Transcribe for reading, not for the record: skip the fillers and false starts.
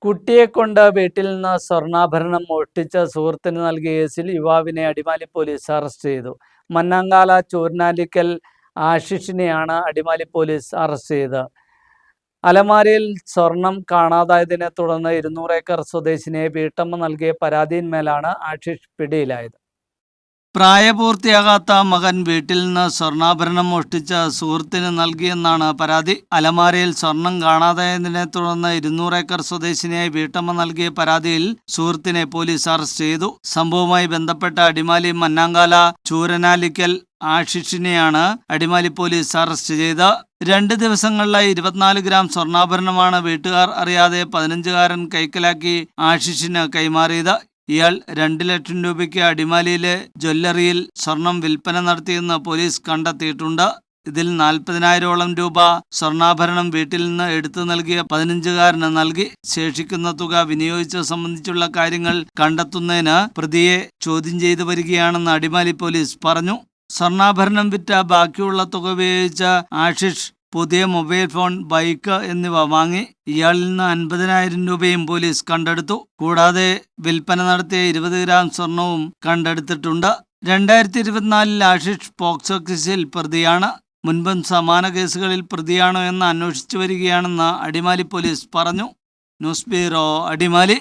കുട്ടിയെക്കൊണ്ട് വീട്ടിൽ നിന്ന് സ്വർണ്ണാഭരണം മോഷ്ടിച്ച സുഹൃത്തിന് നൽകിയ കേസിൽ യുവാവിനെ അടിമാലി പോലീസ് അറസ്റ്റ് ചെയ്തു. മന്നാങ്കാല ചൂരനാലിക്കൽ ആശിഷിനെയാണ് അടിമാലി പോലീസ് അറസ്റ്റ് ചെയ്തത്. അലമാരയിൽ സ്വർണം കാണാതായതിനെ തുടർന്ന് 200 ഏക്കർ സ്വദേശിനിയെ വീട്ടമ്മ നൽകിയ പരാതിയിന്മേലാണ് ആശിഷ് പിടിയിലായത്. പ്രായപൂർത്തിയാകാത്ത മകൻ വീട്ടിൽ നിന്ന് സ്വർണ്ണാഭരണം മോഷ്ടിച്ച സുഹൃത്തിന് നൽകിയെന്നാണ് പരാതി. അലമാരയിൽ സ്വർണം കാണാതായതിനെ തുടർന്ന് 200 ഏക്കർ സ്വദേശിനിയായി വീട്ടമ്മ നൽകിയ പരാതിയിൽ സുഹൃത്തിനെ പോലീസ് അറസ്റ്റ് ചെയ്തു. സംഭവവുമായി ബന്ധപ്പെട്ട അടിമാലി മന്നാങ്കാല ചൂരനാലിക്കൽ ആശിഷിനെയാണ് അടിമാലി പോലീസ് അറസ്റ്റ് ചെയ്തത്. 2 ദിവസങ്ങളിലായി 24 ഗ്രാം സ്വർണ്ണാഭരണമാണ് വീട്ടുകാർ അറിയാതെ 15-കാരൻ കൈക്കലാക്കി ആശിഷിന് കൈമാറിയത്. ഇയാൾ 2 ലക്ഷം രൂപയ്ക്ക് അടിമാലിയിലെ ജ്വല്ലറിയിൽ സ്വർണം വിൽപ്പന നടത്തിയെന്ന് പോലീസ് കണ്ടെത്തിയിട്ടുണ്ട്. ഇതിൽ 40,000-ഓളം രൂപ സ്വർണ്ണാഭരണം വീട്ടിൽ നിന്ന് എടുത്തു നൽകിയ 15-കാരന് നൽകി. ശേഷിക്കുന്ന തുക വിനിയോഗിച്ചത് സംബന്ധിച്ചുള്ള കാര്യങ്ങൾ കണ്ടെത്തുന്നതിന് പ്രതിയെ ചോദ്യം ചെയ്തു വരികയാണെന്ന് അടിമാലി പോലീസ് പറഞ്ഞു. സ്വർണ്ണാഭരണം വിറ്റ ബാക്കിയുള്ള തുക ഉപയോഗിച്ച് ആശിഷ് പുതിയ മൊബൈൽ ഫോൺ, ബൈക്ക് എന്നിവ വാങ്ങി. ഇയാളിൽ നിന്ന് 50,000 രൂപയും പോലീസ് കണ്ടെടുത്തു. കൂടാതെ വിൽപ്പന നടത്തിയ 20 ഗ്രാം സ്വർണവും കണ്ടെടുത്തിട്ടുണ്ട്. 2024 ആശിഷ് പോക്സോ കേസിൽ പ്രതിയാണ്. മുൻപും സമാന കേസുകളിൽ പ്രതിയാണോ എന്ന് അന്വേഷിച്ചു വരികയാണെന്ന് അടിമാലി പോലീസ് പറഞ്ഞു. News bureau, Adimali.